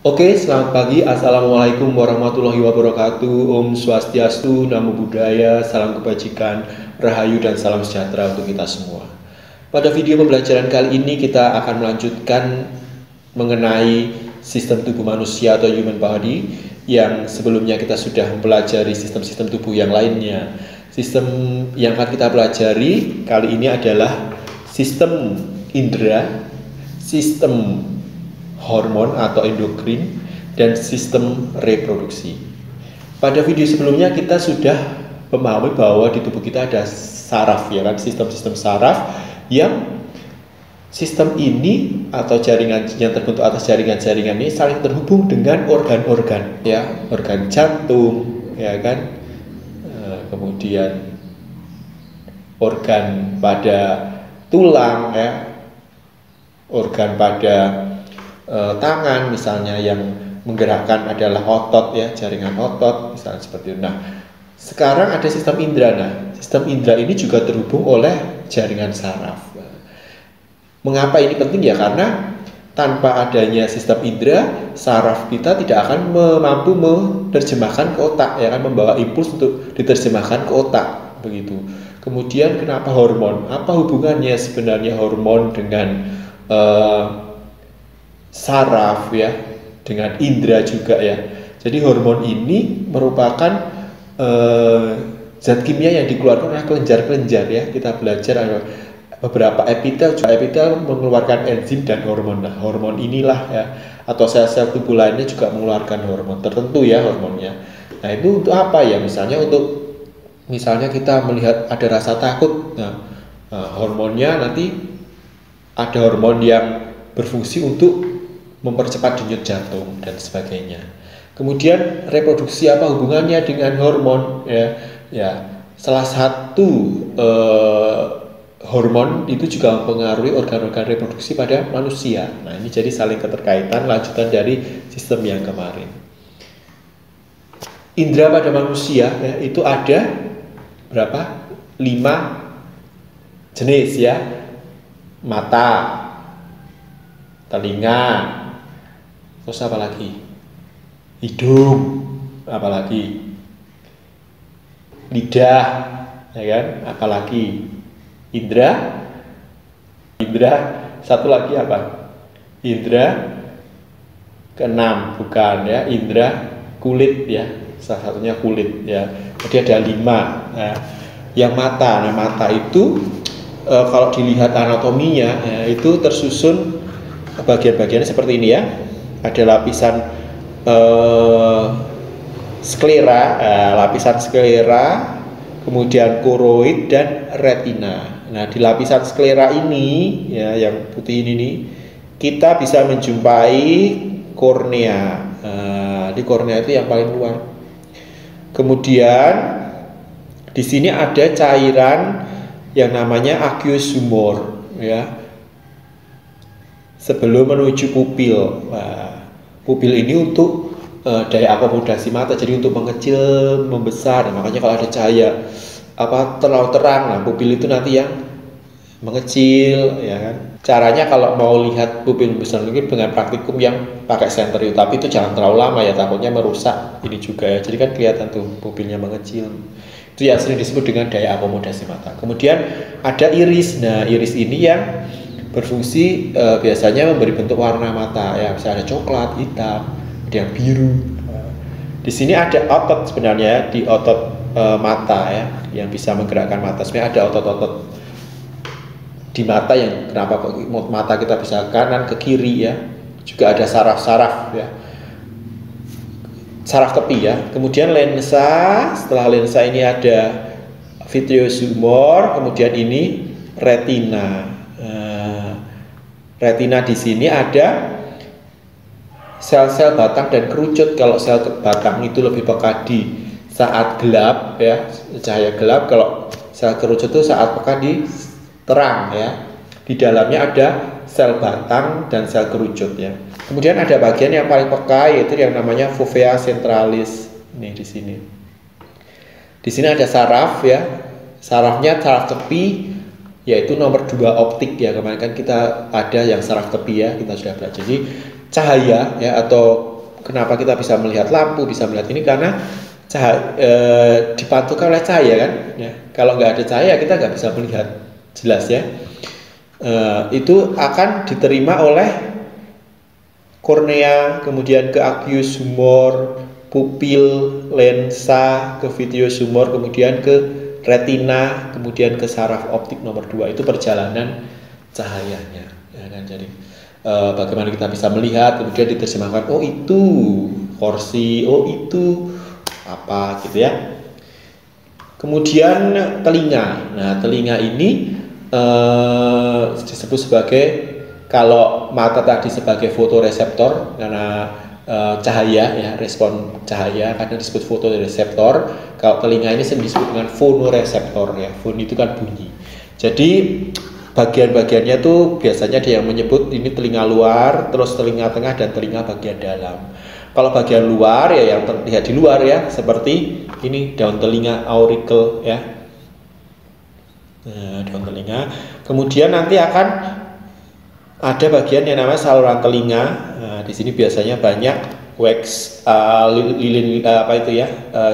Oke, selamat pagi. Assalamualaikum warahmatullahi wabarakatuh. Om Swastiastu, Namo Buddhaya, salam kebajikan, rahayu dan salam sejahtera untuk kita semua. Pada video pembelajaran kali ini kita akan melanjutkan mengenai sistem tubuh manusia atau human body yang sebelumnya kita sudah mempelajari sistem-sistem tubuh yang lainnya. Sistem yang akan kita pelajari kali ini adalah sistem indera, sistem hormon atau endokrin, dan sistem reproduksi. Pada video sebelumnya kita sudah memahami bahwa di tubuh kita ada saraf, ya kan, sistem-sistem saraf yang sistem ini atau jaringan yang terbentuk atas jaringan-jaringan ini saling terhubung dengan organ-organ, ya, organ jantung, ya kan, kemudian organ pada tulang, ya, organ pada tangan misalnya yang menggerakkan adalah otot, ya, jaringan otot misalnya seperti itu. Nah, sekarang ada sistem indera. Nah, sistem indera ini juga terhubung oleh jaringan saraf. Mengapa ini penting? Ya karena tanpa adanya sistem indera, saraf kita tidak akan mampu menerjemahkan ke otak, ya kan, membawa impuls untuk diterjemahkan ke otak begitu. Kemudian kenapa hormon? Apa hubungannya sebenarnya hormon dengan saraf, ya, dengan indera juga, ya. Jadi hormon ini merupakan zat kimia yang dikeluarkan oleh kelenjar-kelenjar, ya. Kita belajar beberapa epitel mengeluarkan enzim dan hormon. Nah, hormon inilah, ya, atau sel-sel tubuh lainnya juga mengeluarkan hormon tertentu, ya, hormonnya. Nah, itu untuk apa, ya? Misalnya kita melihat ada rasa takut. Nah, hormonnya nanti ada hormon yang berfungsi untuk mempercepat denyut jantung dan sebagainya. Kemudian reproduksi, apa hubungannya dengan hormon, ya, salah satu hormon itu juga mempengaruhi organ-organ reproduksi pada manusia. Nah, ini jadi saling keterkaitan, lanjutan dari sistem yang kemarin. Indera pada manusia, ya, itu ada berapa? 5 jenis, ya. Mata, telinga, terus apa lagi? Hidung, apa lagi? Lidah, ya kan? Apalagi? Indra, satu lagi apa? Indra keenam, bukan, ya, indra kulit, ya, salah satunya kulit, ya. Jadi ada 5. Nah, yang mata, nah mata itu kalau dilihat anatominya, ya, itu tersusun bagian-bagiannya seperti ini, ya. Ada lapisan sklera, kemudian koroid dan retina. Nah, di lapisan sklera ini, ya, yang putih ini nih, kita bisa menjumpai kornea. Di kornea itu yang paling luar. Kemudian di sini ada cairan yang namanya aqueous humor, ya, sebelum menuju pupil. Nah, pupil ini untuk daya akomodasi mata, jadi untuk mengecil, membesar. Nah, makanya kalau ada cahaya terlalu terang, nah pupil itu nanti yang mengecil, ya kan. Caranya kalau mau lihat pupil besar mungkin dengan praktikum yang pakai senter itu, tapi itu jangan terlalu lama, ya, takutnya merusak ini juga, ya. Jadi kan kelihatan tuh pupilnya mengecil. Itu yang sering disebut dengan daya akomodasi mata. Kemudian ada iris. Nah, iris ini yang berfungsi biasanya memberi bentuk warna mata, ya, bisa ada coklat, hitam, ada yang biru. Di sini ada otot sebenarnya, di otot mata, ya, yang bisa menggerakkan mata. Sebenarnya ada otot-otot di mata yang kenapa kok mata kita bisa kanan ke kiri, ya. Juga ada saraf-saraf, ya, saraf tepi, ya. Kemudian lensa. Setelah lensa ini ada vitreous humor, kemudian ini retina. Retina di sini ada sel-sel batang dan kerucut. Kalau sel batang itu lebih peka di saat gelap, ya, cahaya gelap. Kalau sel kerucut itu saat peka di terang, ya. Di dalamnya ada sel batang dan sel kerucut, ya. Kemudian ada bagian yang paling peka, yaitu yang namanya fovea centralis. Nih di sini. Di sini ada saraf, ya. Sarafnya saraf tepi, yaitu nomor 2 optik, ya. Kemarin kan kita ada yang saraf tepi, ya, kita sudah belajar. Jadi cahaya, ya, atau kenapa kita bisa melihat lampu, bisa melihat ini karena dipantulkan oleh cahaya kan ya. Kalau nggak ada cahaya kita nggak bisa melihat jelas ya. Itu akan diterima oleh kornea, kemudian ke aqueous humor, pupil, lensa, ke vitreous humor, kemudian ke retina, kemudian ke saraf optik nomor 2. Itu perjalanan cahayanya ya kan. Jadi bagaimana kita bisa melihat, kemudian diterjemahkan, oh itu kursi, oh itu apa gitu ya. Kemudian telinga. Nah, telinga ini disebut sebagai, kalau mata tadi sebagai fotoreseptor karena cahaya ya, respon cahaya karena disebut fotoreseptor. Kalau telinga ini disebut dengan fonoreseptor ya. Fon itu kan bunyi. Jadi bagian-bagiannya tuh biasanya ada yang menyebut ini telinga luar, terus telinga tengah, dan telinga bagian dalam. Kalau bagian luar ya yang terlihat di luar ya, seperti ini daun telinga, auricle ya. Nah, daun telinga. Kemudian nanti akan ada bagian yang namanya saluran telinga. Nah, di sini biasanya banyak wax, lilin apa itu ya,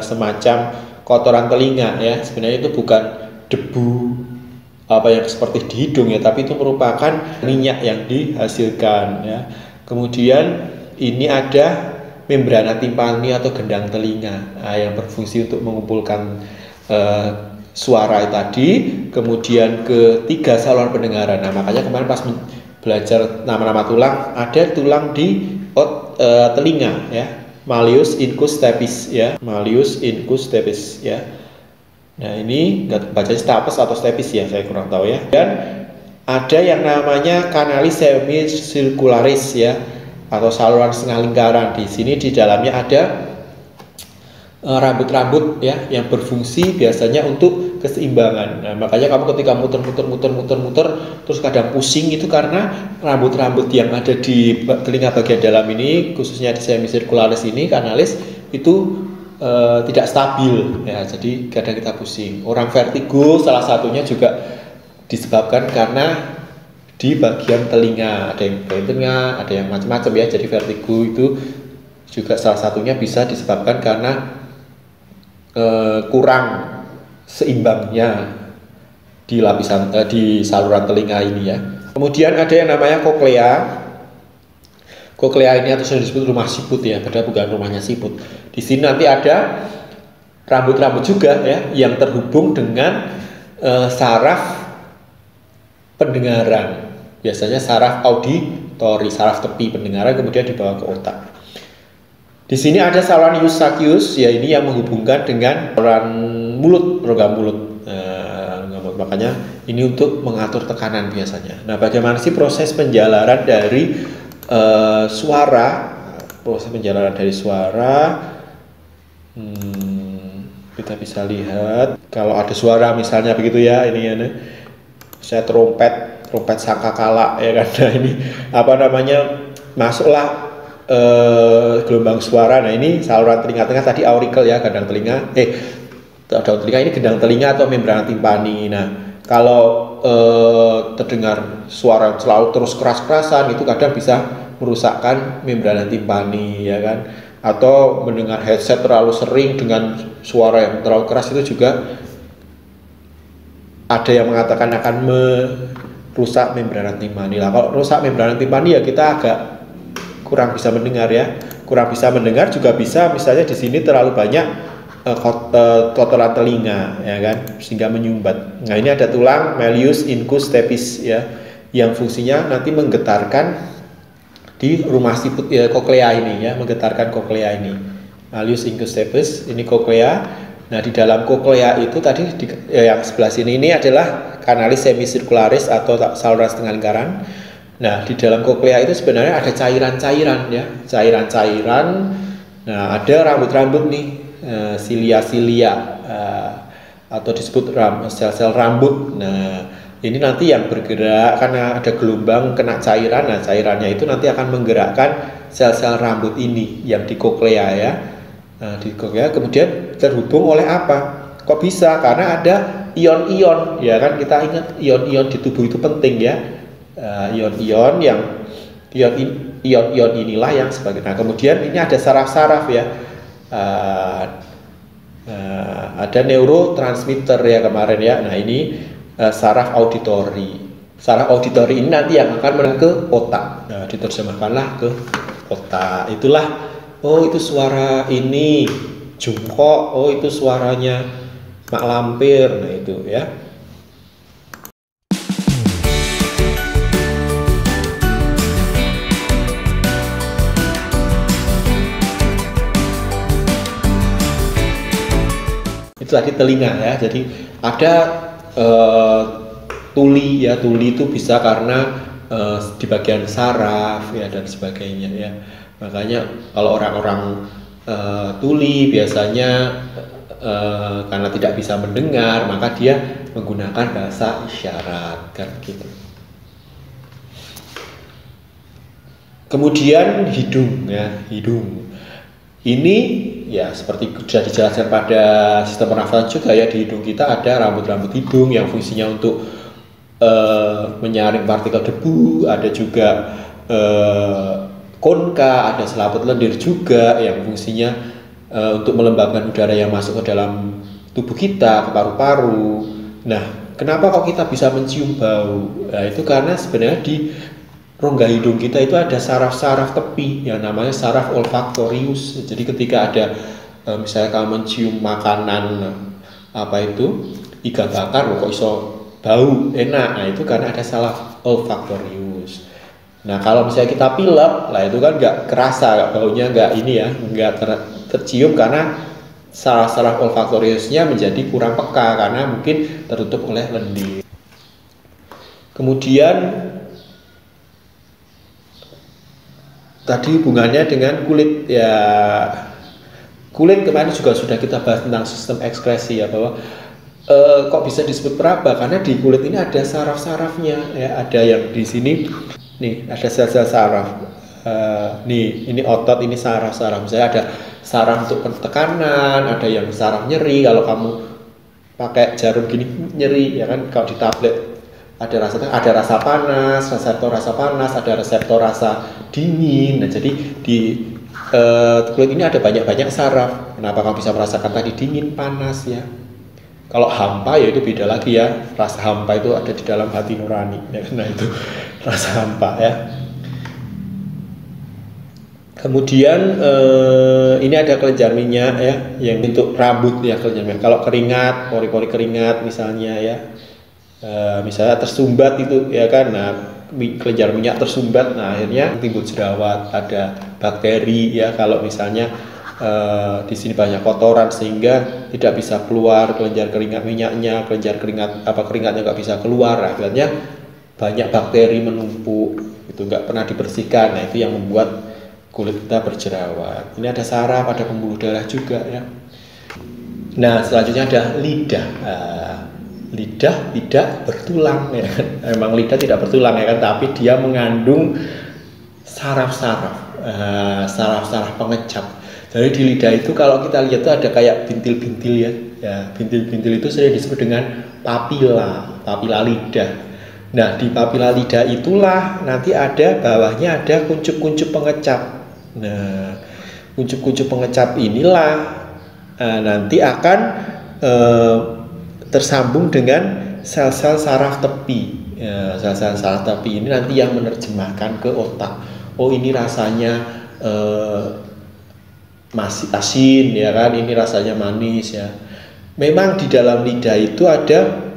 semacam kotoran telinga ya. Sebenarnya itu bukan debu apa yang seperti di hidung ya, tapi itu merupakan minyak yang dihasilkan ya. Kemudian ini ada membrana timpani atau gendang telinga yang berfungsi untuk mengumpulkan suara tadi. Kemudian ketiga saluran pendengaran. Nah, makanya kemarin pas belajar nama-nama tulang, ada tulang di telinga ya, malleus incus stapes ya, malleus incus stapes ya. Nah, ini nggak bacanya stapes atau stapes ya, saya kurang tahu ya. Dan ada yang namanya kanalis semicircularis ya, atau saluran setengah lingkaran. Di sini di dalamnya ada rambut-rambut ya yang berfungsi biasanya untuk keseimbangan. Nah, makanya kamu ketika muter terus kadang pusing, itu karena rambut-rambut yang ada di telinga bagian dalam ini, khususnya di semicircularis ini, kanalis itu tidak stabil ya, jadi kadang kita pusing. Orang vertigo salah satunya juga disebabkan karena di bagian telinga, ada yang bagian telinga, ada yang macam-macam ya. Jadi vertigo itu juga salah satunya bisa disebabkan karena kurang seimbangnya di lapisan di saluran telinga ini ya. Kemudian ada yang namanya koklea. Koklea ini atau sering disebut rumah siput ya, padahal bukan rumahnya siput. Di sini nanti ada rambut-rambut juga ya yang terhubung dengan saraf pendengaran. Biasanya saraf auditori, saraf tepi pendengaran, kemudian dibawa ke otak. Di sini ada saluran Eustachius ya, ini yang menghubungkan dengan saluran mulut, rongga mulut. Makanya ini untuk mengatur tekanan biasanya. Nah, bagaimana sih proses penjalaran dari suara? Proses penjalaran dari suara, kita bisa lihat kalau ada suara misalnya begitu ya, ini ya, saya trompet sangkakala ya kan. Nah, ini apa namanya, masuklah gelombang suara. Nah, ini saluran telinga tengah tadi auricle ya, gendang telinga. Daun telinga ini gendang telinga atau membrana timpani. Nah, kalau terdengar suara selalu terus keras-kerasan, itu kadang bisa merusakkan membrana timpani ya kan. Atau mendengar headset terlalu sering dengan suara yang terlalu keras, itu juga ada yang mengatakan akan merusak membrana timpani. Lah, kalau rusak membrana timpani ya kita agak kurang bisa mendengar ya. Kurang bisa mendengar juga bisa misalnya di sini terlalu banyak kotoran telinga ya kan, sehingga menyumbat. Nah, ini ada tulang malleus incus stapes ya, yang fungsinya nanti menggetarkan di rumah siput ya, koklea ini ya, menggetarkan koklea ini. Malleus incus stapes ini koklea. Nah, di dalam koklea itu tadi yang sebelah sini ini adalah kanalis semicircularis atau saluran setengah lingkaran. Nah, di dalam koklea itu sebenarnya ada cairan-cairan ya, cairan-cairan. Nah, ada rambut-rambut nih, silia-silia atau disebut sel-sel rambut. Nah, ini nanti yang bergerak karena ada gelombang kena cairan. Nah, cairannya itu nanti akan menggerakkan sel-sel rambut ini yang di koklea ya. Nah, di koklea kemudian terhubung oleh apa? Kok bisa? Karena ada ion-ion ya kan, kita ingat ion-ion di tubuh itu penting ya. Ion-ion yang ion-ion inilah yang sebagai. Nah, kemudian ini ada saraf-saraf ya. Ada neurotransmitter ya kemarin ya. Nah, ini saraf auditori. Saraf auditori ini nanti yang akan menuju ke otak. Nah, diterjemahkanlah ke otak. Itulah, oh itu suara ini jungkok, oh itu suaranya mak lampir. Nah, itu ya. Itu tadi telinga ya. Jadi ada tuli ya, tuli itu bisa karena di bagian saraf ya dan sebagainya ya. Makanya kalau orang-orang tuli biasanya karena tidak bisa mendengar, maka dia menggunakan bahasa isyarat kan gitu. Kemudian hidung ya, hidung ini ya seperti sudah dijelaskan pada sistem pernafasan juga ya, di hidung kita ada rambut-rambut hidung yang fungsinya untuk menyaring partikel debu, ada juga konka, ada selaput lendir juga yang fungsinya untuk melembabkan udara yang masuk ke dalam tubuh kita, ke paru-paru. Nah, kenapa kok kita bisa mencium bau? Nah, itu karena sebenarnya di rongga hidung kita itu ada saraf-saraf tepi yang namanya saraf olfaktorius. Jadi ketika ada misalnya kamu mencium makanan apa itu iga bakar, kok iso bau enak, nah itu karena ada saraf olfaktorius. Nah kalau misalnya kita pilek, lah itu kan nggak kerasa, baunya nggak ini ya, nggak tercium karena saraf-saraf olfaktoriusnya menjadi kurang peka karena mungkin tertutup oleh lendir. Kemudian tadi hubungannya dengan kulit ya, kulit kemarin juga sudah kita bahas tentang sistem ekskresi ya, bahwa kok bisa disebut peraba karena di kulit ini ada saraf-sarafnya ya, ada yang di sini nih ada sel-sel saraf, nih ini otot, ini saraf-saraf. Misalnya ada saraf untuk tekanan, ada yang saraf nyeri, kalau kamu pakai jarum gini nyeri ya kan, kalau di tablet ada rasa panas, reseptor rasa panas, ada reseptor rasa dingin. Nah jadi di kulit ini ada banyak-banyak saraf. Kenapa kamu bisa merasakan tadi dingin, panas ya? Kalau hampa ya itu beda lagi ya. Rasa hampa itu ada di dalam hati nurani ya. Nah itu rasa hampa ya. Kemudian ini ada kelenjar minyak ya, yang untuk rambut ya, kelenjar minyak. Kalau keringat, pori-pori keringat misalnya ya, misalnya tersumbat itu ya kan, nah kelenjar minyak tersumbat, nah akhirnya timbul jerawat, ada bakteri ya. Kalau misalnya di sini banyak kotoran sehingga tidak bisa keluar kelenjar keringat minyaknya, keringatnya nggak bisa keluar, akhirnya banyak bakteri menumpuk, itu nggak pernah dibersihkan. Nah itu yang membuat kulit kita berjerawat. Ini ada saraf, ada pembuluh darah juga ya. Nah selanjutnya ada lidah. Lidah tidak bertulang ya kan? Emang lidah tidak bertulang ya kan, tapi dia mengandung saraf-saraf, saraf-saraf pengecap. Jadi di lidah itu kalau kita lihat itu ada kayak bintil-bintil ya. Ya, bintil-bintil itu sering disebut dengan papila lidah. Nah, di papila lidah itulah nanti ada bawahnya ada kuncup-kuncup pengecap. Nah, kuncup-kuncup pengecap inilah nanti akan tersambung dengan sel-sel saraf tepi. Ya, sel-sel saraf tepi ini nanti yang menerjemahkan ke otak. Oh, ini rasanya masih asin ya kan, ini rasanya manis ya. Memang di dalam lidah itu ada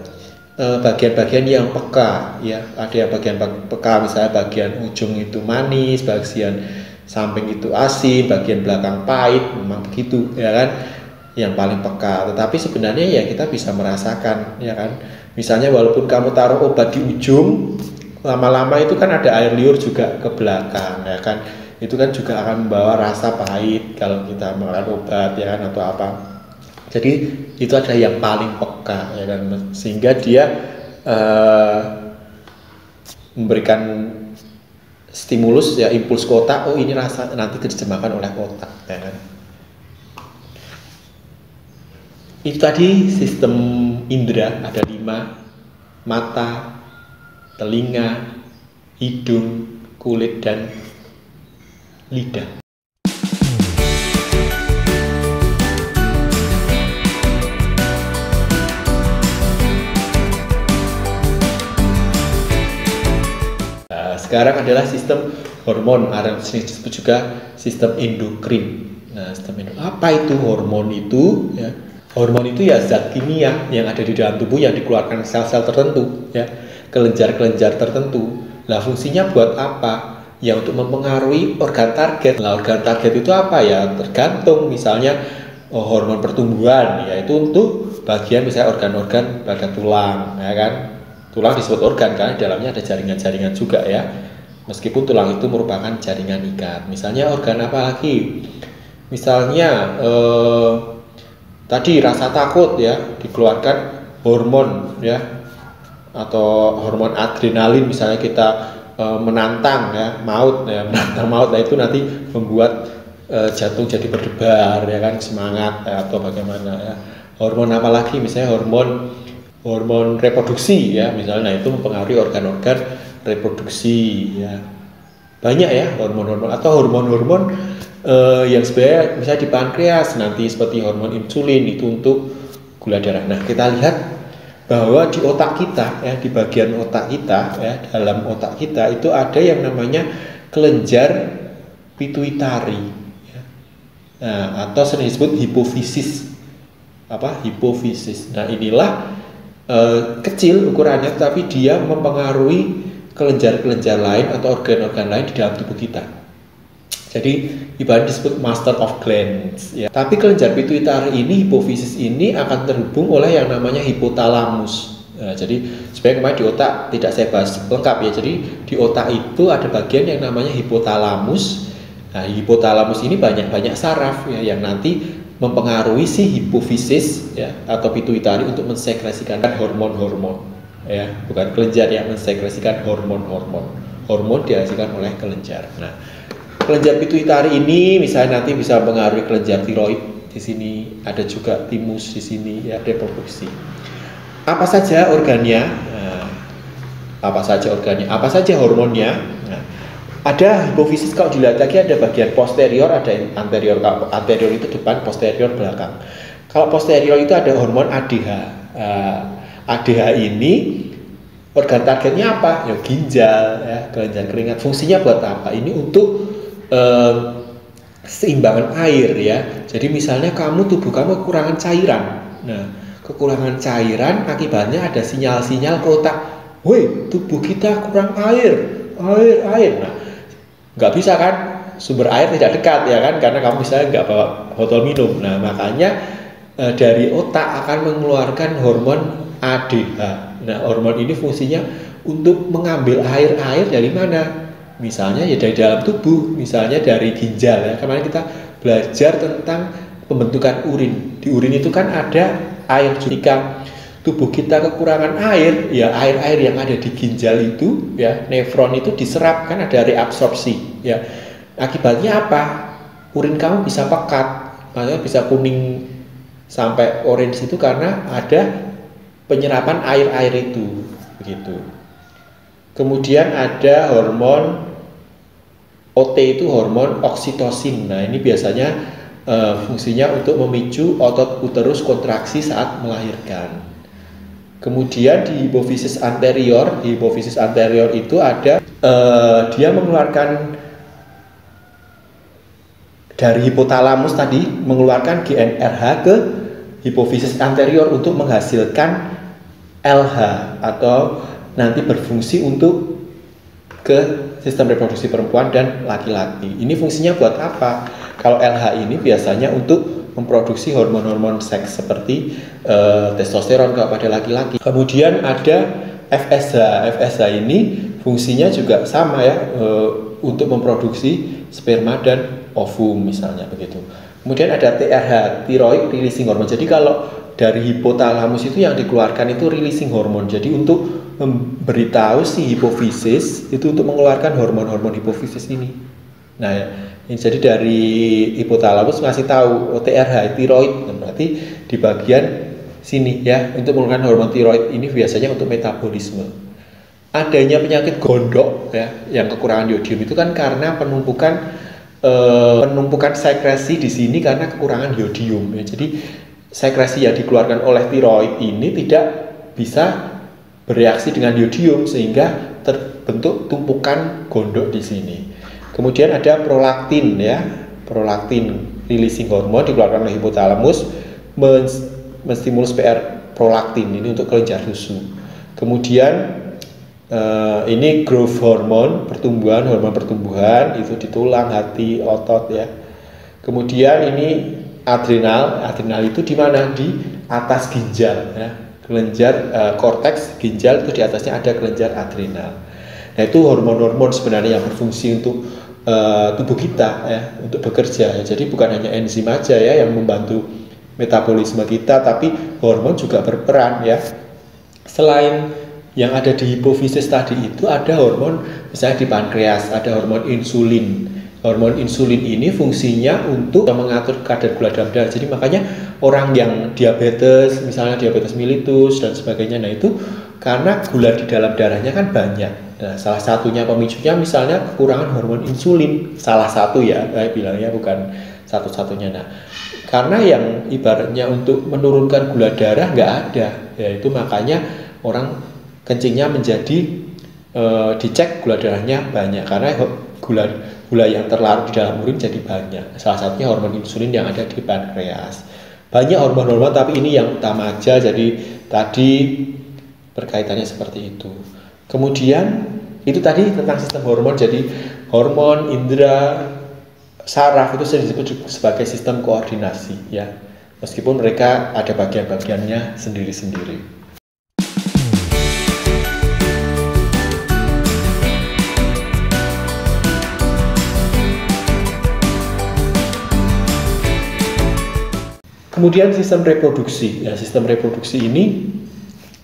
bagian-bagian yang peka ya, ada yang bagian peka, misalnya bagian ujung itu manis, bagian samping itu asin, bagian belakang pahit, memang begitu ya kan, yang paling peka. Tetapi sebenarnya ya kita bisa merasakan ya kan, misalnya walaupun kamu taruh obat di ujung, lama-lama itu kan ada air liur juga ke belakang ya kan, itu kan juga akan membawa rasa pahit kalau kita makan obat ya kan, atau apa. Jadi itu ada yang paling peka ya kan, sehingga dia memberikan stimulus ya, impuls ke otak. Oh ini rasa, nanti diterjemahkan oleh otak ya kan. Itu tadi sistem indera ada 5: mata, telinga, hidung, kulit, dan lidah. Sekarang adalah sistem hormon, ada disebut juga sistem endokrin. Nah, apa itu hormon itu? Ya, hormon itu ya zat kimia yang ada di dalam tubuh yang dikeluarkan sel-sel tertentu, ya, kelenjar-kelenjar tertentu. Nah, fungsinya buat apa? Ya, untuk mempengaruhi organ target. Nah, organ target itu apa ya? Tergantung, misalnya hormon pertumbuhan, yaitu untuk bagian misalnya organ-organ pada tulang, ya kan? Tulang disebut organ karena di dalamnya ada jaringan-jaringan juga ya. Meskipun tulang itu merupakan jaringan ikat. Misalnya organ apa lagi? Misalnya tadi rasa takut ya, dikeluarkan hormon ya, atau hormon adrenalin misalnya kita menantang ya, menantang maut. Nah, itu nanti membuat jantung jadi berdebar ya kan, semangat ya, atau bagaimana ya. Hormon apa lagi? Misalnya hormon reproduksi ya, misalnya itu mempengaruhi organ-organ reproduksi ya. Banyak ya hormon-hormon atau hormon-hormon yang sebenarnya misalnya di pankreas nanti seperti hormon insulin itu untuk gula darah. Nah, kita lihat bahwa di otak kita ya, di bagian otak kita ya, dalam otak kita itu ada yang namanya kelenjar pituitari ya. Nah, atau sering disebut hipofisis. Hipofisis. Nah, inilah kecil ukurannya, tapi dia mempengaruhi kelenjar-kelenjar lain atau organ-organ lain di dalam tubuh kita. Jadi ibaratnya disebut master of glands ya. Tapi kelenjar pituitari ini, hipofisis ini akan terhubung oleh yang namanya hipotalamus. Nah, jadi sebenarnya kemarin di otak tidak saya bahas lengkap ya. Jadi di otak itu ada bagian yang namanya hipotalamus. Nah, hipotalamus ini banyak saraf ya yang nanti mempengaruhi si hipofisis ya atau pituitari untuk mensekresikan hormon-hormon ya, bukan kelenjar yang mensekresikan hormon-hormon. Hormon dihasilkan oleh kelenjar. Nah, kelenjar pituitari ini misalnya nanti bisa mempengaruhi kelenjar tiroid. Di sini ada juga timus di sini ya, reproduksi. Apa saja organnya? Apa saja hormonnya? Nah, ada hipofisis, kalau dilihat lagi ada bagian posterior, ada anterior. Kalau anterior itu depan, posterior belakang. Kalau posterior itu ada hormon ADH. ADH ini organ targetnya apa? Ya, ginjal, ya, kelenjar keringat. Fungsinya buat apa? Ini untuk seimbangan air ya. Jadi misalnya tubuh kamu kekurangan cairan. Nah, kekurangan cairan akibatnya ada sinyal-sinyal ke otak. Woi, tubuh kita kurang air. Nah, nggak bisa kan, sumber air tidak dekat ya kan, karena kamu misalnya nggak bawa botol minum. Nah, makanya dari otak akan mengeluarkan hormon ADH. Nah, hormon ini fungsinya untuk mengambil air dari mana? Misalnya ya dari dalam tubuh, misalnya dari ginjal ya. Kemarin kita belajar tentang pembentukan urin. Di urin itu kan ada air. Jika tubuh kita kekurangan air, ya air-air yang ada di ginjal itu ya, nefron itu diserap, kan ada reabsorpsi ya. Akibatnya apa? Urin kamu bisa pekat, makanya bisa kuning sampai orange itu karena ada penyerapan air-air itu begitu. Kemudian ada hormon OT, itu hormon oksitosin. Nah, ini biasanya fungsinya untuk memicu otot uterus kontraksi saat melahirkan. Kemudian di hipofisis anterior itu ada dia mengeluarkan dari hipotalamus tadi, mengeluarkan GnRH ke hipofisis anterior untuk menghasilkan LH atau nanti berfungsi untuk ke sistem reproduksi perempuan dan laki-laki. Ini fungsinya buat apa? Kalau LH ini biasanya untuk memproduksi hormon-hormon seks seperti testosteron kalau pada laki-laki. Kemudian ada FSH ini fungsinya juga sama ya, untuk memproduksi sperma dan ovum misalnya begitu. Kemudian ada TRH, thyroid releasing hormone. Jadi kalau dari hipotalamus itu yang dikeluarkan itu releasing hormone. Jadi untuk memberitahu si hipofisis itu untuk mengeluarkan hormon-hormon hipofisis ini. Nah, jadi dari hipotalamus ngasih tahu TRH, thyroid, berarti di bagian sini ya, untuk mengeluarkan hormon thyroid ini biasanya untuk metabolisme. Adanya penyakit gondok ya, yang kekurangan yodium itu kan karena penumpukan penumpukan sekresi di sini karena kekurangan yodium ya. Jadi sekresi yang dikeluarkan oleh tiroid ini tidak bisa bereaksi dengan yodium sehingga terbentuk tumpukan gondok di sini. Kemudian ada prolaktin ya. Prolaktin releasing hormone dikeluarkan oleh hipotalamus menstimulus PR prolaktin ini untuk kelenjar susu. Kemudian ini growth hormone, hormon pertumbuhan itu di tulang, hati, otot ya. Kemudian ini adrenal itu di mana? Di atas ginjal ya. Kelenjar korteks ginjal itu di atasnya ada kelenjar adrenal. Nah itu hormon-hormon sebenarnya yang berfungsi untuk tubuh kita ya, untuk bekerja ya. Jadi bukan hanya enzim aja ya yang membantu metabolisme kita, tapi hormon juga berperan ya. Selain yang ada di hipofisis tadi itu ada hormon, misalnya di pankreas ada hormon insulin. Hormon insulin ini fungsinya untuk mengatur kadar gula dalam darah. Jadi makanya orang yang diabetes, misalnya diabetes mellitus dan sebagainya, nah itu karena gula di dalam darahnya kan banyak. Nah, salah satunya pemicunya misalnya kekurangan hormon insulin. Salah satu ya, saya bilangnya bukan satu-satunya. Nah, karena yang ibaratnya untuk menurunkan gula darah nggak ada, yaitu makanya orang kencingnya menjadi dicek gula darahnya banyak karena gula yang terlarut di dalam urin jadi banyak. Salah satunya hormon insulin yang ada di pankreas. Banyak hormon-hormon tapi ini yang utama aja. Jadi tadi berkaitannya seperti itu. Kemudian itu tadi tentang sistem hormon. Jadi hormon, indera, saraf itu sering disebut sebagai sistem koordinasi ya. Meskipun mereka ada bagian-bagiannya sendiri-sendiri. Kemudian sistem reproduksi. Ya, sistem reproduksi ini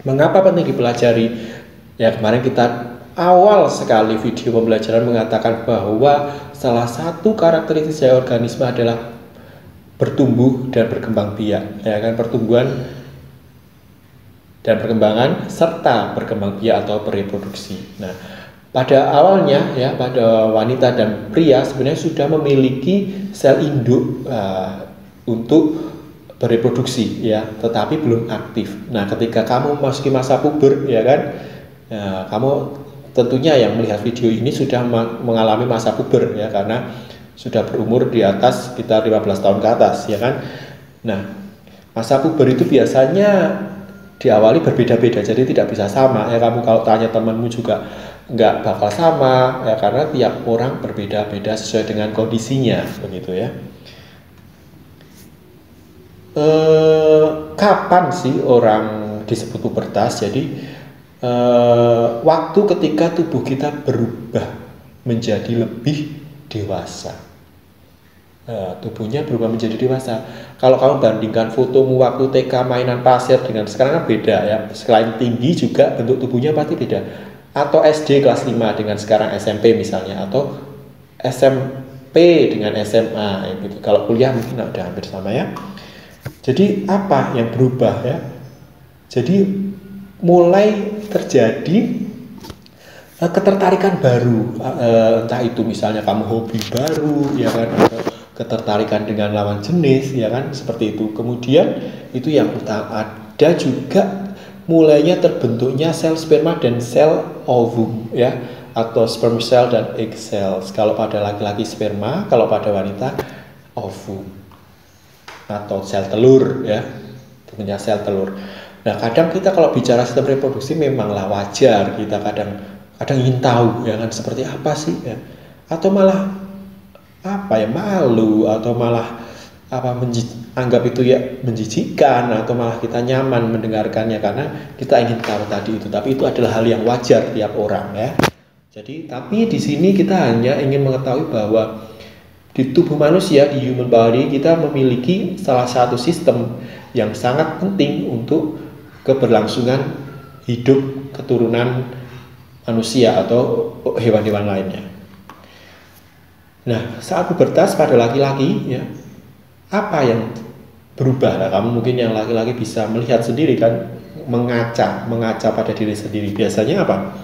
mengapa penting dipelajari? Ya, kemarin kita awal sekali video pembelajaran mengatakan bahwa salah satu karakteristik dari organisme adalah bertumbuh dan berkembang biak. Ya kan, pertumbuhan dan perkembangan serta berkembang biak atau bereproduksi. Nah, pada awalnya ya, pada wanita dan pria sebenarnya sudah memiliki sel induk untuk bereproduksi ya, tetapi belum aktif. Nah, ketika kamu memasuki masa puber ya kan, ya, kamu tentunya yang melihat video ini sudah mengalami masa puber ya, karena sudah berumur di atas sekitar 15 tahun ke atas ya kan. Nah, masa puber itu biasanya diawali berbeda-beda, jadi tidak bisa sama ya. Kamu kalau tanya temanmu juga nggak bakal sama ya, karena tiap orang berbeda-beda sesuai dengan kondisinya begitu ya. Kapan sih orang disebut pubertas? Jadi waktu ketika tubuh kita berubah menjadi lebih dewasa. Tubuhnya berubah menjadi dewasa. Kalau kamu bandingkan fotomu waktu TK mainan pasir dengan sekarang kan beda ya. Selain tinggi juga bentuk tubuhnya pasti beda. Atau SD kelas 5 dengan sekarang SMP misalnya, atau SMP dengan SMA gitu. Kalau kuliah mungkin udah hampir sama ya. Jadi apa yang berubah ya? Jadi mulai terjadi ketertarikan baru, entah itu misalnya kamu hobi baru ya kan, atau ketertarikan dengan lawan jenis ya kan, seperti itu. Kemudian itu yang utama. Ada juga mulainya terbentuknya sel sperma dan sel ovum ya, atau sperm cell dan egg cells. Kalau pada laki-laki sperma, kalau pada wanita ovum atau sel telur ya, tentunya sel telur. Nah, kadang kita kalau bicara sistem reproduksi memanglah wajar kita kadang ingin tahu ya kan, seperti apa sih ya, atau malah apa ya, malu, atau malah apa anggap itu ya menjijikkan, atau malah kita nyaman mendengarkannya karena kita ingin tahu tadi itu. Tapi itu adalah hal yang wajar tiap orang ya. Jadi tapi di sini kita hanya ingin mengetahui bahwa di tubuh manusia, di human body, kita memiliki salah satu sistem yang sangat penting untuk keberlangsungan hidup keturunan manusia atau hewan-hewan lainnya. Nah, saat pubertas pada laki-laki ya, apa yang berubah? Nah, kamu mungkin yang laki-laki bisa melihat sendiri kan, mengaca pada diri sendiri. Biasanya apa?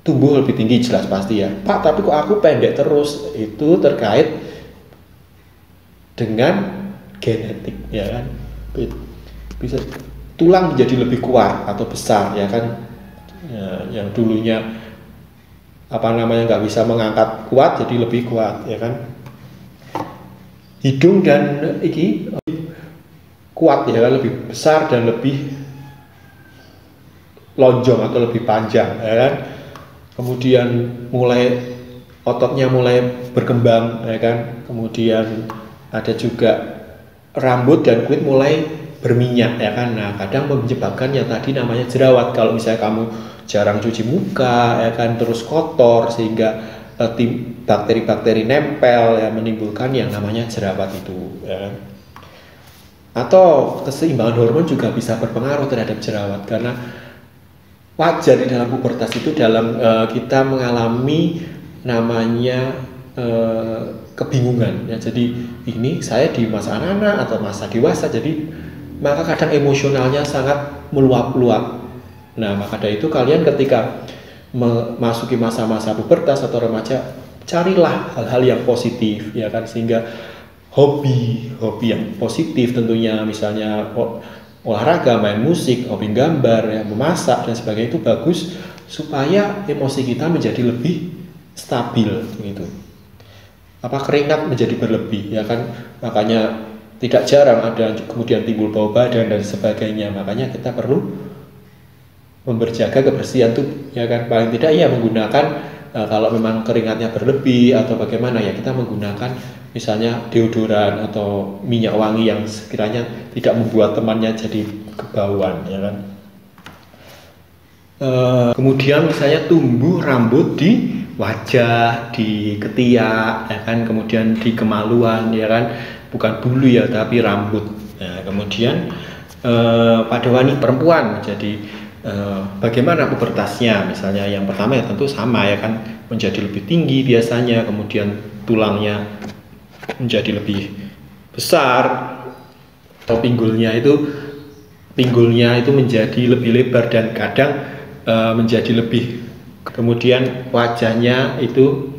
tumbuh lebih tinggi, jelas pasti ya. Pak, tapi kok aku pendek terus? Itu terkait dengan genetik ya kan. Bisa tulang menjadi lebih kuat atau besar ya kan. Ya, yang dulunya nggak bisa mengangkat kuat jadi lebih kuat ya kan. Hidung dan iki kuat ya kan, lebih besar dan lebih lonjong atau lebih panjang ya kan. Kemudian ototnya mulai berkembang ya kan. Kemudian ada juga rambut dan kulit mulai berminyak ya kan. Nah, kadang menyebabkan yang tadi namanya jerawat. Kalau misalnya kamu jarang cuci muka ya kan, terus kotor sehingga bakteri-bakteri nempel ya, menimbulkan yang namanya jerawat itu ya kan. Atau keseimbangan hormon juga bisa berpengaruh terhadap jerawat, karena wajar di dalam pubertas itu kita mengalami namanya kebingungan ya. Jadi ini saya di masa anak-anak atau masa dewasa, jadi maka kadang emosionalnya sangat meluap-luap. Nah, maka dari itu kalian ketika memasuki masa-masa pubertas atau remaja, carilah hal-hal yang positif ya kan, sehingga hobi yang positif tentunya, misalnya olahraga, main musik, hobi gambar, ya, memasak dan sebagainya, itu bagus supaya emosi kita menjadi lebih stabil gitu. Keringat menjadi berlebih ya kan, makanya tidak jarang ada kemudian timbul bau badan dan sebagainya. Makanya kita perlu memperjaga kebersihan tuh ya kan, paling tidak ya menggunakan kalau memang keringatnya berlebih atau bagaimana ya, kita menggunakan misalnya deodoran atau minyak wangi yang sekiranya tidak membuat temannya jadi kebauan ya kan. Kemudian misalnya tumbuh rambut di wajah, di ketiak ya kan, kemudian di kemaluan ya kan, bukan bulu ya tapi rambut. Nah, kemudian pada wanita perempuan, jadi bagaimana pubertasnya, misalnya yang pertama ya tentu sama ya kan, menjadi lebih tinggi biasanya, kemudian tulangnya menjadi lebih besar, atau pinggulnya itu menjadi lebih lebar dan kadang menjadi lebih, kemudian wajahnya itu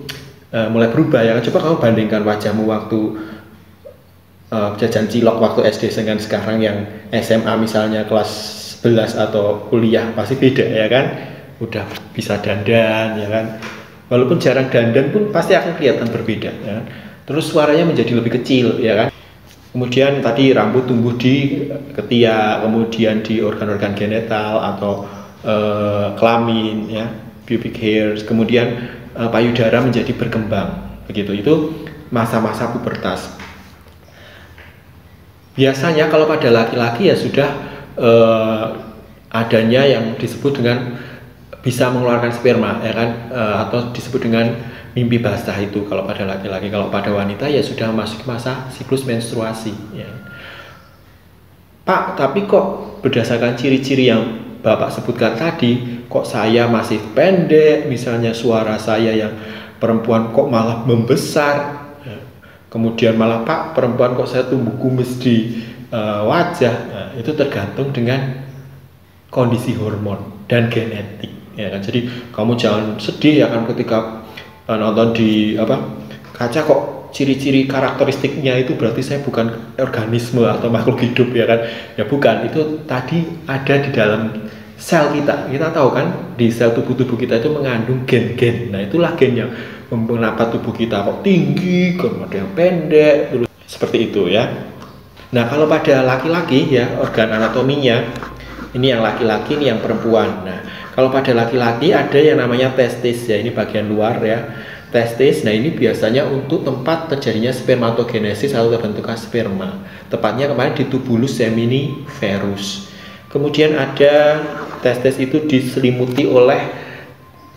mulai berubah ya kan. Coba kamu bandingkan wajahmu waktu jajan cilok waktu SD dengan sekarang yang SMA misalnya kelas 11 atau kuliah, pasti beda ya kan. Udah bisa dandan ya kan, walaupun jarang dandan pun pasti akan kelihatan berbeda ya kan? Terus suaranya menjadi lebih kecil ya kan. Kemudian tadi rambut tumbuh di ketiak, kemudian di organ-organ genital atau kelamin ya, pubic hairs, kemudian payudara menjadi berkembang begitu. Itu masa-masa pubertas. Biasanya kalau pada laki-laki ya sudah adanya yang disebut dengan bisa mengeluarkan sperma ya kan, atau disebut dengan mimpi basah itu kalau pada laki-laki. Kalau pada wanita ya sudah masuk masa siklus menstruasi ya. Pak, tapi kok berdasarkan ciri-ciri yang Bapak sebutkan tadi, kok saya masih pendek, misalnya suara saya yang perempuan kok malah membesar ya. Kemudian malah Pak, perempuan kok saya tumbuh kumis di wajah. Nah, itu tergantung dengan kondisi hormon dan genetik ya kan. Jadi kamu jangan sedih ya kan ketika nonton di kaca kok ciri-ciri karakteristiknya itu berarti saya bukan organisme atau makhluk hidup ya kan. Ya bukan, itu tadi ada di dalam sel kita. Kita tahu kan di sel tubuh kita itu mengandung gen-gen. Nah, itulah gen yang mengapa tubuh kita kok tinggi, kemudian pendek, terus seperti itu ya. Nah, kalau pada laki-laki ya, organ anatominya ini yang laki-laki, ini yang perempuan. Nah, kalau pada laki-laki ada yang namanya testis ya, ini bagian luar ya, testis. Nah, ini biasanya untuk tempat terjadinya spermatogenesis atau terbentuknya sperma. Tepatnya kemarin di tubulus seminiferus. Kemudian ada testis itu diselimuti oleh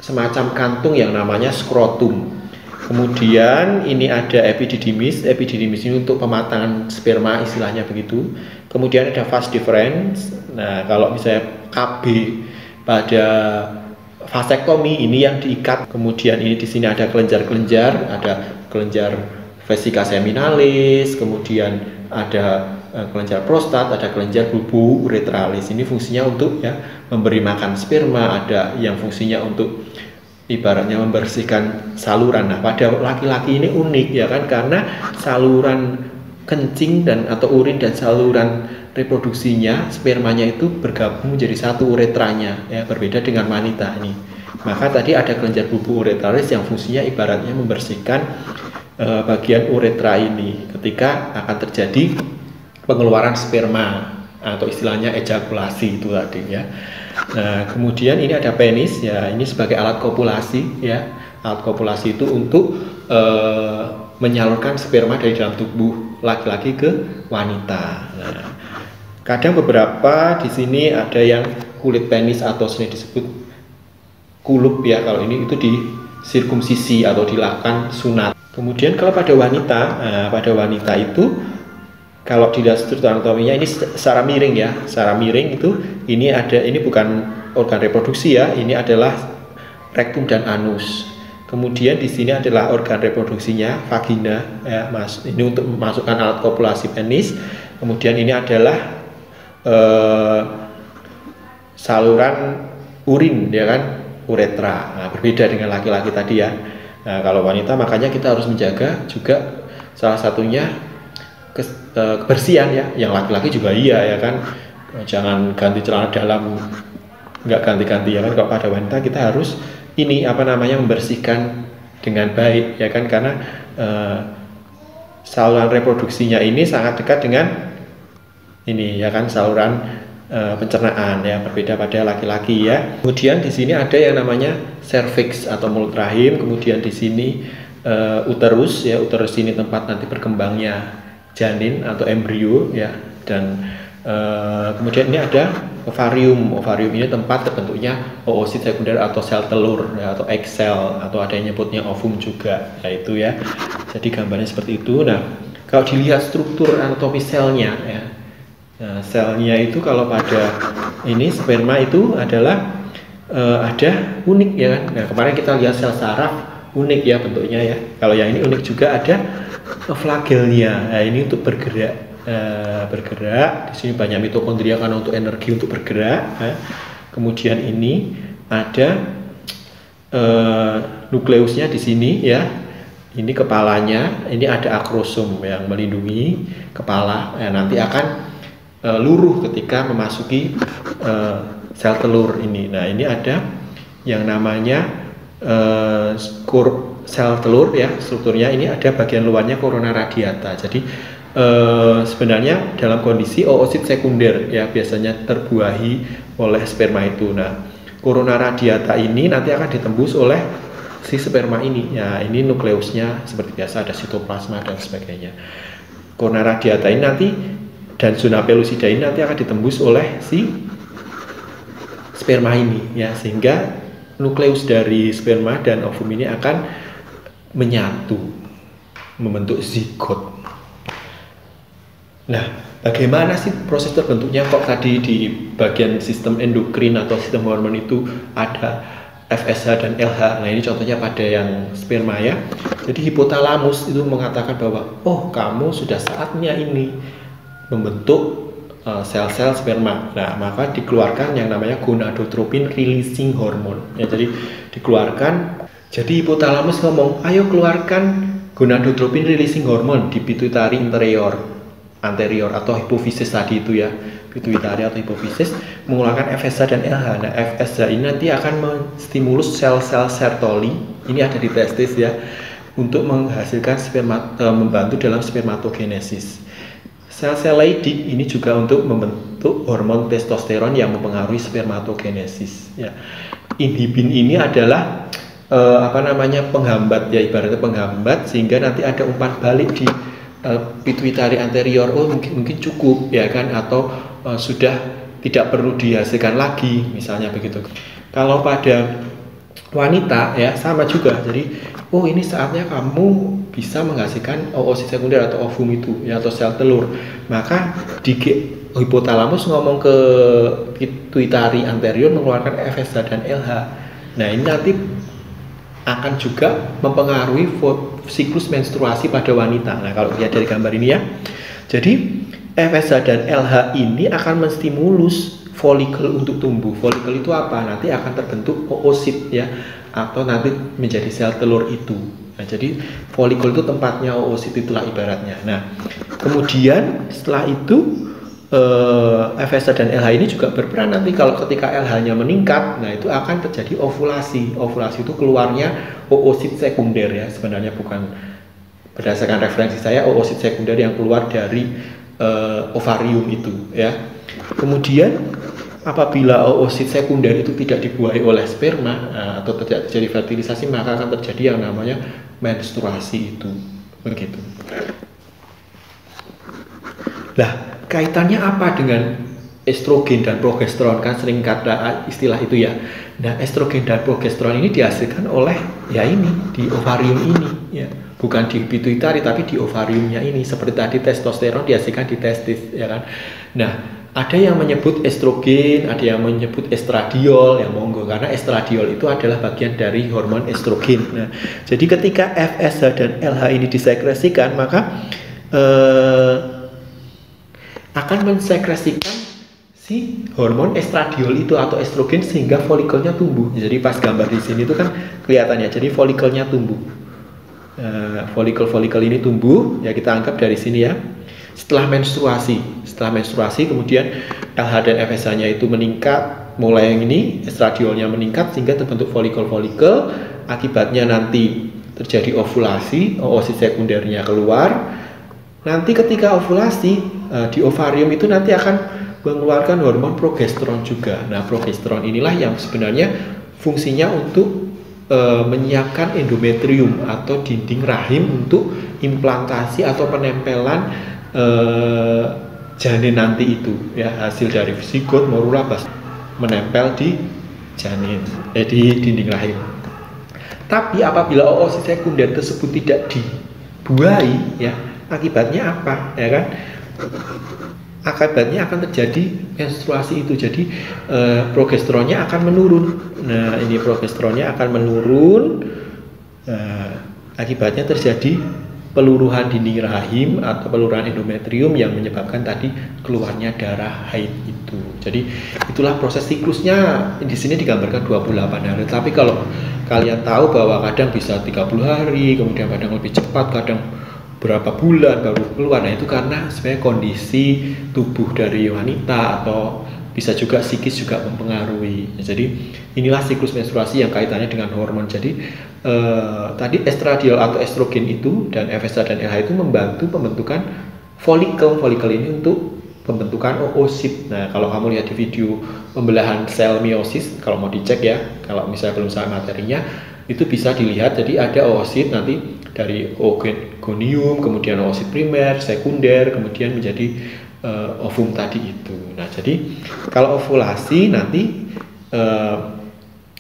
semacam kantung yang namanya skrotum. Kemudian ini ada epididymis. Epididymis ini untuk pematangan sperma, istilahnya begitu. Kemudian ada vas deferens. Nah, kalau misalnya KB pada vasektomi ini yang diikat. Kemudian ini di sini ada kelenjar-kelenjar, ada kelenjar vesica seminalis, kemudian ada kelenjar prostat, ada kelenjar bulbo uretralis. Ini fungsinya untuk ya memberi makan sperma, ada yang fungsinya untuk ibaratnya membersihkan saluran. Nah, pada laki-laki ini unik ya kan, karena saluran kencing dan atau urin dan saluran reproduksinya, spermanya itu bergabung menjadi satu, uretranya ya, berbeda dengan wanita ini. Maka tadi ada kelenjar bulbo uretralis yang fungsinya ibaratnya membersihkan bagian uretra ini ketika akan terjadi pengeluaran sperma atau istilahnya ejakulasi itu tadi ya. Nah, kemudian ini ada penis ya, ini sebagai alat kopulasi ya. Alat kopulasi itu untuk menyalurkan sperma dari dalam tubuh laki-laki ke wanita. Nah, kadang beberapa di sini ada yang kulit penis atau sering disebut kulup ya, kalau ini itu di sirkumsisi atau dilakukan sunat. Kemudian kalau pada wanita itu kalau dilihat struktur anatominya ini secara miring ya, secara miring itu ini bukan organ reproduksi ya, ini adalah rektum dan anus. Kemudian di sini adalah organ reproduksinya, vagina ya, ini untuk memasukkan alat kopulasi penis. Kemudian ini adalah saluran urin ya kan, uretra. Nah, berbeda dengan laki-laki tadi ya. Nah, kalau wanita makanya kita harus menjaga juga salah satunya kebersihan ya. Yang laki-laki juga iya ya kan, jangan ganti celana dalam nggak ganti-ganti ya kan. Kalau pada wanita kita harus membersihkan dengan baik ya kan, karena saluran reproduksinya ini sangat dekat dengan ini ya kan, saluran pencernaan ya, berbeda pada laki-laki ya. Kemudian di sini ada yang namanya cervix atau mulut rahim. Kemudian di sini uterus ya, uterus ini tempat nanti berkembangnya janin atau embrio ya. Dan kemudian ini ada ovarium. Ovarium ini tempat terbentuknya oosit sekunder atau sel telur ya, atau egg cell, atau ada yang nyebutnya ovum juga yaitu ya. Jadi gambarnya seperti itu. Nah, kalau dilihat struktur anatomi selnya ya, nah, selnya itu kalau pada ini sperma itu adalah ada unik ya kan. Nah, kemarin kita lihat sel saraf unik ya bentuknya ya. Kalau yang ini unik juga, ada flagelnya. Nah, ini untuk bergerak. Di sini banyak mitokondria karena untuk energi untuk bergerak. Kemudian ini ada nukleusnya di sini ya. Ini kepalanya, ini ada akrosom yang melindungi kepala. Nanti akan luruh ketika memasuki sel telur ini. Nah, ini ada yang namanya sel telur ya, strukturnya ini ada bagian luarnya corona radiata. Jadi sebenarnya dalam kondisi oosit sekunder ya, biasanya terbuahi oleh sperma itu. Nah, corona radiata ini nanti akan ditembus oleh si sperma ini ya. Ini nukleusnya seperti biasa, ada sitoplasma dan sebagainya. Corona radiata ini nanti dan zona pellucida ini nanti akan ditembus oleh si sperma ini ya, sehingga nukleus dari sperma dan ovum ini akan menyatu membentuk zigot. Nah, bagaimana sih proses terbentuknya? Kok tadi di bagian sistem endokrin atau sistem hormon itu ada FSH dan LH. Nah, ini contohnya pada yang sperma ya. Jadi hipotalamus itu mengatakan bahwa oh, kamu sudah saatnya ini membentuk sel-sel sperma. Nah, maka dikeluarkan yang namanya gonadotropin releasing hormone. Ya, jadi dikeluarkan. Jadi hipotalamus ngomong, ayo keluarkan gonadotropin releasing hormone di pituitary anterior atau hipofisis tadi itu ya, pituitari atau hipofisis mengeluarkan FSH dan LH. Nah, FSH ini nanti akan menstimulus sel-sel Sertoli, ini ada di testis ya, untuk menghasilkan membantu dalam spermatogenesis. Sel-sel Leydig ini juga untuk membentuk hormon testosteron yang mempengaruhi spermatogenesis ya. Inhibin ini adalah penghambat ya, ibaratnya penghambat, sehingga nanti ada umpan balik di pituitari anterior, oh mungkin cukup ya kan, atau sudah tidak perlu dihasilkan lagi misalnya begitu. Kalau pada wanita ya sama juga, jadi oh ini saatnya kamu bisa menghasilkan oosit sekunder atau ovum itu ya, atau sel telur. Maka di hipotalamus ngomong ke pituitari anterior mengeluarkan FSH dan LH. Nah, ini nanti akan juga mempengaruhi siklus menstruasi pada wanita. Nah, kalau lihat dari gambar ini ya, jadi FSH dan LH ini akan menstimulus folikel untuk tumbuh. Folikel itu apa? Nanti akan terbentuk oosit ya, atau nanti menjadi sel telur itu. Nah, jadi folikel itu tempatnya oosit, itulah ibaratnya. Nah, kemudian setelah itu FSH dan LH ini juga berperan nanti kalau ketika LH-nya meningkat, nah itu akan terjadi ovulasi. Ovulasi itu keluarnya oosit sekunder ya, sebenarnya bukan, berdasarkan referensi saya, oosit sekunder yang keluar dari ovarium itu ya. Kemudian apabila oosit sekunder itu tidak dibuahi oleh sperma atau tidak terjadi fertilisasi, maka akan terjadi yang namanya menstruasi itu, begitu. Nah, kaitannya apa dengan estrogen dan progesteron, kan sering kata istilah itu ya. Nah, estrogen dan progesteron ini dihasilkan oleh ya ini di ovarium ini ya, bukan di pituitari tapi di ovariumnya ini. Seperti tadi testosteron dihasilkan di testis ya kan. Nah, ada yang menyebut estrogen, ada yang menyebut estradiol, yang monggo, karena estradiol itu adalah bagian dari hormon estrogen. Nah, jadi ketika FSH dan LH ini disekresikan, maka akan mensekresikan si hormon estradiol itu atau estrogen sehingga folikelnya tumbuh. Jadi pas gambar di sini itu kan kelihatannya, jadi folikelnya tumbuh. Folikel-folikel ini tumbuh, ya kita anggap dari sini ya. Setelah menstruasi kemudian LH dan FSH-nya itu meningkat, mulai yang ini estradiolnya meningkat sehingga terbentuk folikel-folikel. Akibatnya nanti terjadi ovulasi, oosit sekundernya keluar. Nanti ketika ovulasi di ovarium itu nanti akan mengeluarkan hormon progesteron juga. Nah, progesteron inilah yang sebenarnya fungsinya untuk menyiapkan endometrium atau dinding rahim untuk implantasi atau penempelan janin nanti itu ya, hasil dari zigot, morula, menempel di janin, di dinding rahim. Tapi apabila oosit sekunder tersebut tidak dibuahi ya, akibatnya apa ya kan? Akibatnya akan terjadi menstruasi itu. Jadi progesteronnya akan menurun. Nah, ini progesteronnya akan menurun. Akibatnya terjadi peluruhan dinding rahim atau peluruhan endometrium yang menyebabkan tadi keluarnya darah haid itu. Jadi itulah proses siklusnya. Di sini digambarkan 28 hari. Tapi kalau kalian tahu bahwa kadang bisa 30 hari, kemudian kadang lebih cepat, kadang berapa bulan baru keluar. Nah, itu karena sebenarnya kondisi tubuh dari wanita atau bisa juga psikis juga mempengaruhi. Jadi inilah siklus menstruasi yang kaitannya dengan hormon. Jadi tadi estradiol atau estrogen itu dan FSH dan LH itu membantu pembentukan folikel ini untuk pembentukan oosit. Nah, kalau kamu lihat di video pembelahan sel meiosis, kalau mau dicek ya, kalau misalnya belum sampai materinya, itu bisa dilihat. Jadi ada oosit nanti dari oogonium, kemudian oosit primer, sekunder, kemudian menjadi ovum tadi itu. Nah, jadi kalau ovulasi nanti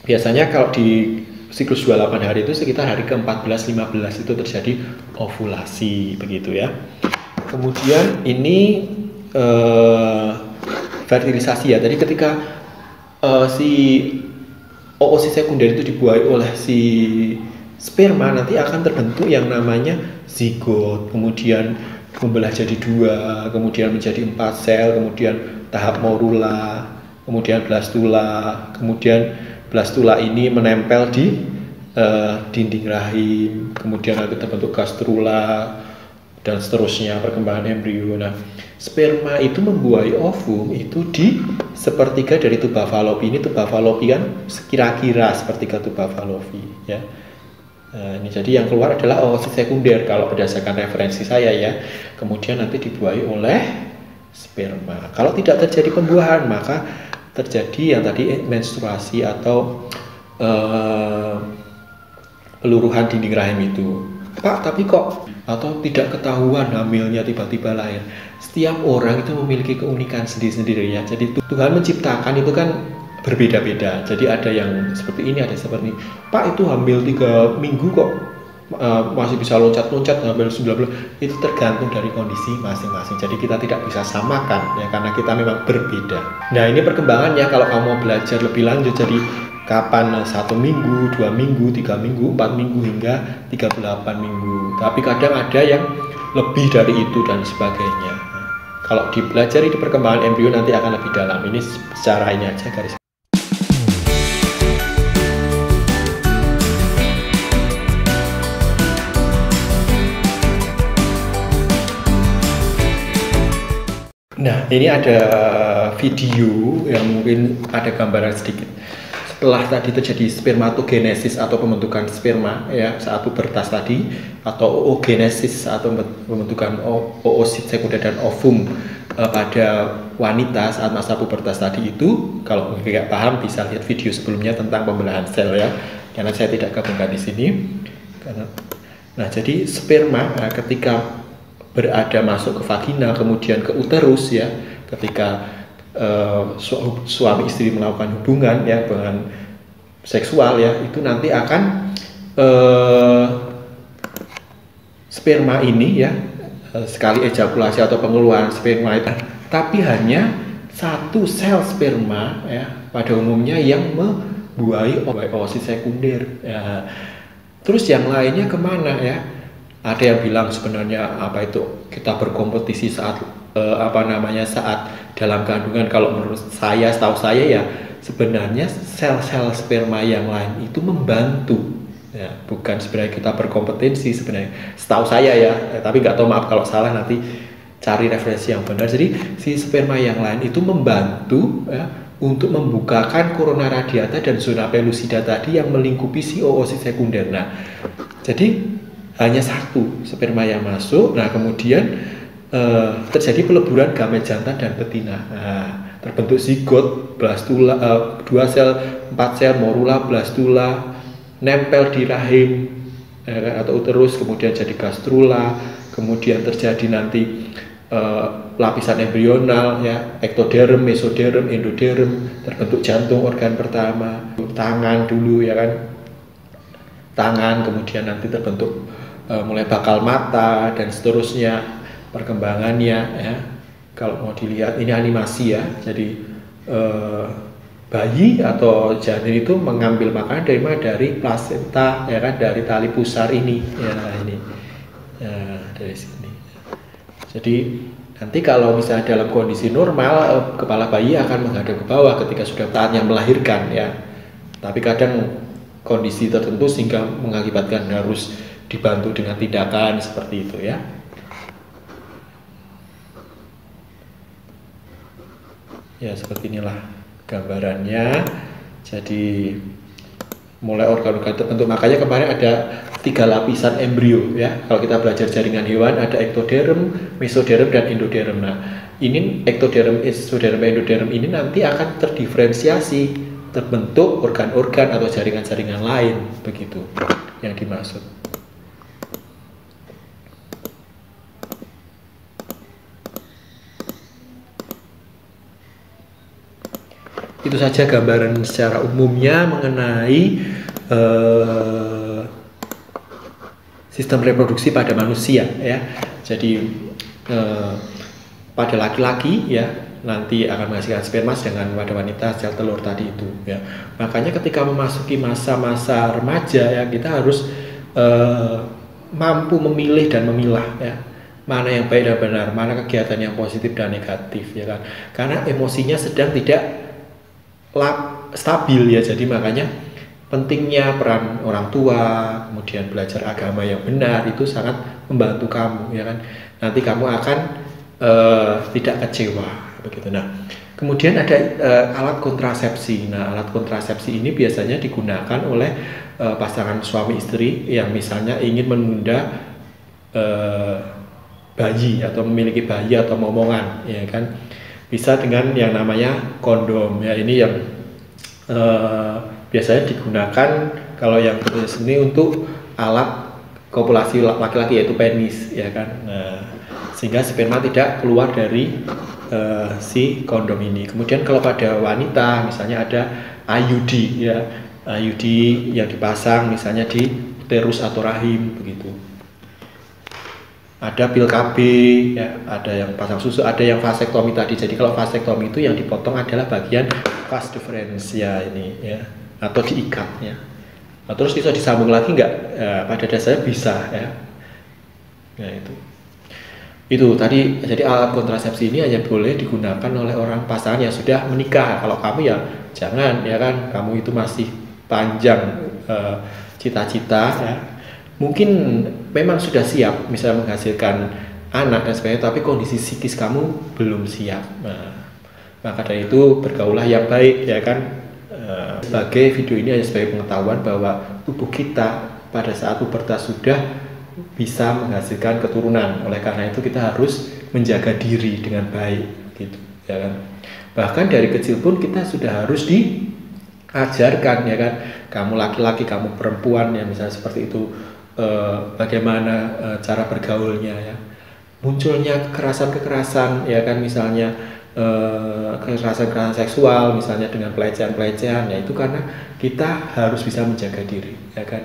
biasanya kalau di siklus 28 hari itu sekitar hari ke-14-15 itu terjadi ovulasi, begitu ya. Kemudian ini fertilisasi ya. Jadi ketika si oosit sekunder itu dibuahi oleh si sperma, nanti akan terbentuk yang namanya zigot, kemudian membelah jadi 2, kemudian menjadi 4 sel, kemudian tahap morula, kemudian blastula, kemudian blastula ini menempel di dinding rahim, kemudian nanti terbentuk gastrula dan seterusnya perkembangan embrio. Nah, sperma itu membuahi ovum itu di sepertiga dari tuba Fallopi. Ini tuba Fallopi kan kira-kira sepertiga tuba Fallopi ya. Ini jadi yang keluar adalah oosit sekunder kalau berdasarkan referensi saya ya. Kemudian nanti dibuahi oleh sperma. Kalau tidak terjadi pembuahan, maka terjadi yang tadi menstruasi atau peluruhan dinding rahim itu. Pak, tapi kok atau tidak ketahuan hamilnya tiba-tiba lahir. Setiap orang itu memiliki keunikan sendiri-sendiri ya. Jadi Tuhan menciptakan itu kan berbeda-beda. Jadi ada yang seperti ini, ada seperti ini. Pak, itu hamil 3 minggu kok masih bisa loncat-loncat, hamil 19. Itu tergantung dari kondisi masing-masing. Jadi kita tidak bisa samakan ya, karena kita memang berbeda. Nah, ini perkembangannya kalau kamu mau belajar lebih lanjut, jadi kapan 1 minggu, 2 minggu, 3 minggu, 4 minggu hingga 38 minggu. Tapi kadang ada yang lebih dari itu dan sebagainya. Kalau dipelajari di perkembangan embrio nanti akan lebih dalam. Ini secara ini aja garis. Nah, ini ada video yang mungkin ada gambaran sedikit. Setelah tadi terjadi spermatogenesis atau pembentukan sperma ya saat pubertas tadi, atau oogenesis atau pembentukan oosit sekunder dan ovum pada wanita saat masa pubertas tadi itu, kalau nggak paham bisa lihat video sebelumnya tentang pembelahan sel ya, karena saya tidak gabungkan di sini. Nah, jadi sperma ketika berada masuk ke vagina kemudian ke uterus ya, ketika suami istri melakukan hubungan ya dengan seksual ya, itu nanti akan sperma ini ya sekali ejakulasi atau pengeluaran sperma itu, tapi hanya satu sel sperma ya pada umumnya yang membuahi oosit sekunder ya. Terus yang lainnya kemana ya? Ada yang bilang sebenarnya apa itu kita berkompetisi saat saat dalam kandungan. Kalau menurut saya, setahu saya ya sebenarnya sel-sel sperma yang lain itu membantu ya, bukan sebenarnya kita berkompetensi sebenarnya, setahu saya ya, tapi nggak tahu, maaf kalau salah, nanti cari referensi yang benar. Jadi si sperma yang lain itu membantu ya, untuk membukakan korona radiata dan zona pellucida tadi yang melingkupi si oosit sekunder. Nah, jadi hanya satu sperma yang masuk, nah kemudian terjadi peleburan gamet jantan dan betina. Nah, terbentuk zigot, blastula, 2 sel, 4 sel, morula, blastula, nempel di rahim atau uterus, kemudian jadi gastrula, kemudian terjadi nanti lapisan embrional ya, ektoderm, mesoderm, endoderm, terbentuk jantung organ pertama, tangan dulu ya kan, tangan, kemudian nanti terbentuk mulai bakal mata dan seterusnya perkembangannya ya. Kalau mau dilihat ini animasi ya, jadi bayi atau janin itu mengambil makanan dari plasenta ya kan, dari tali pusar ini ya, ini ya, dari sini. Jadi nanti kalau misalnya dalam kondisi normal kepala bayi akan menghadap ke bawah ketika sudah saatnya melahirkan ya, tapi kadang kondisi tertentu sehingga mengakibatkan harus dibantu dengan tindakan seperti itu ya. Ya, seperti inilah gambarannya. Jadi mulai organ-organ terbentuk, makanya kemarin ada 3 lapisan embrio ya. Kalau kita belajar jaringan hewan ada ektoderm, mesoderm dan endoderm. Nah, ini ektoderm, mesoderm, endoderm ini nanti akan terdiferensiasi, terbentuk organ-organ atau jaringan-jaringan lain, begitu yang dimaksud. Itu saja gambaran secara umumnya mengenai sistem reproduksi pada manusia ya. Jadi pada laki-laki ya nanti akan menghasilkan sperma, dengan pada wanita sel telur tadi itu ya. Makanya ketika memasuki masa-masa remaja ya, kita harus mampu memilih dan memilah ya, mana yang baik dan benar, mana kegiatan yang positif dan negatif ya kan. Karena emosinya sedang tidak stabil ya, jadi makanya pentingnya peran orang tua, kemudian belajar agama yang benar itu sangat membantu kamu ya kan. Nanti kamu akan tidak kecewa begitu. Nah, kemudian ada alat kontrasepsi. Nah, alat kontrasepsi ini biasanya digunakan oleh pasangan suami istri yang misalnya ingin menunda bayi atau memiliki bayi atau momongan ya kan. Bisa dengan yang namanya kondom ya, ini yang biasanya digunakan kalau yang ini untuk alat kopulasi laki-laki yaitu penis ya kan. Nah, sehingga sperma tidak keluar dari si kondom ini. Kemudian kalau pada wanita misalnya ada IUD ya, IUD yang dipasang misalnya di uterus atau rahim begitu. Ada pil KB ya, ada yang pasang susu, ada yang vasektomi tadi. Jadi kalau vasektomi itu yang dipotong adalah bagian vas deferens ya ini ya, atau diikat ya. Nah, terus bisa disambung lagi nggak? Pada dasarnya bisa ya. Nah, itu tadi. Jadi alat kontrasepsi ini hanya boleh digunakan oleh orang pasangan yang sudah menikah. Kalau kamu ya jangan ya kan, kamu itu masih panjang cita-cita ya. Mungkin memang sudah siap misalnya menghasilkan anak dan sebagainya, tapi kondisi psikis kamu belum siap. Nah, maka dari itu bergaulah yang baik, ya kan. Sebagai video ini hanya sebagai pengetahuan bahwa tubuh kita pada saat pubertas sudah bisa menghasilkan keturunan. Oleh karena itu kita harus menjaga diri dengan baik, gitu, ya kan. Bahkan dari kecil pun kita sudah harus diajarkan, ya kan. Kamu laki-laki, kamu perempuan, ya misalnya seperti itu, bagaimana cara bergaulnya, ya. Munculnya kekerasan-kekerasan, ya kan, misalnya kekerasan seksual, misalnya dengan pelecehan-pelecehan, ya itu karena kita harus bisa menjaga diri, ya kan.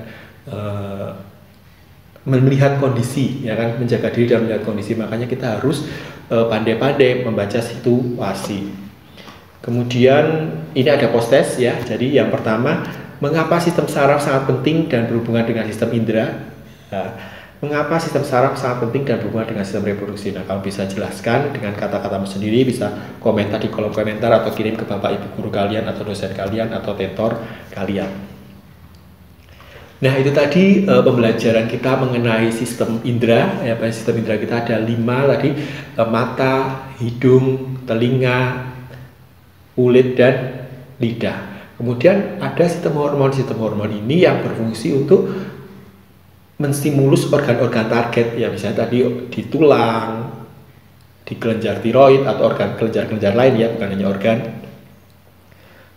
Melihat kondisi, ya kan, menjaga diri dan melihat kondisi, makanya kita harus pandai-pandai membaca situasi. Kemudian ini ada post test, ya. Jadi yang pertama, mengapa sistem saraf sangat penting dan berhubungan dengan sistem indera? Mengapa sistem saraf sangat penting dan berhubungan dengan sistem reproduksi? Nah, kamu bisa jelaskan dengan kata-katamu sendiri, bisa komentar di kolom komentar atau kirim ke bapak ibu guru kalian atau dosen kalian atau tutor kalian. Nah, itu tadi pembelajaran kita mengenai sistem indera. Ya, sistem indera kita ada 5 tadi, mata, hidung, telinga, kulit, dan lidah. Kemudian ada sistem hormon. Sistem hormon ini yang berfungsi untuk menstimulus organ-organ target, ya misalnya tadi di tulang, di kelenjar tiroid atau organ kelenjar-kelenjar lain, ya bukan hanya organ.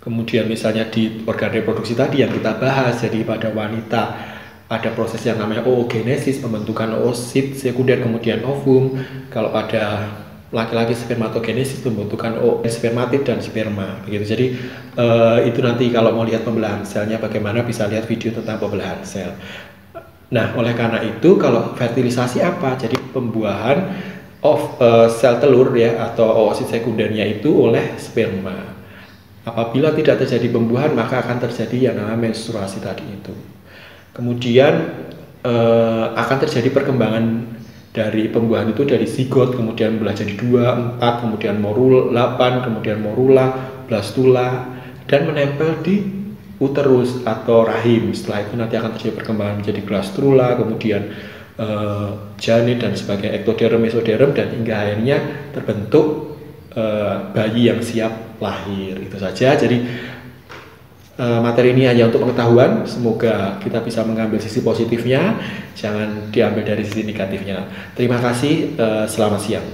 Kemudian misalnya di organ reproduksi tadi yang kita bahas, jadi pada wanita ada proses yang namanya oogenesis, pembentukan oosit sekunder, kemudian ovum. Kalau pada laki-laki spermatogenesis, pembentukan spermatid dan sperma, begitu. Jadi itu nanti kalau mau lihat pembelahan selnya bagaimana, bisa lihat video tentang pembelahan sel. Nah, oleh karena itu kalau fertilisasi apa? Jadi pembuahan sel telur, ya, atau oosit sekundernya itu oleh sperma. Apabila tidak terjadi pembuahan, maka akan terjadi yang namanya menstruasi tadi itu. Kemudian akan terjadi perkembangan dari pembuahan itu dari zigot, kemudian belah jadi 2, 4, kemudian morula 8, kemudian morula, blastula, dan menempel di uterus atau rahim. Setelah itu nanti akan terjadi perkembangan menjadi gastrula, kemudian janin dan sebagainya, ektoderm, mesoderm, dan hingga akhirnya terbentuk bayi yang siap lahir. Itu saja. Jadi materi ini hanya untuk pengetahuan. Semoga kita bisa mengambil sisi positifnya, jangan diambil dari sisi negatifnya. Terima kasih, selamat siang.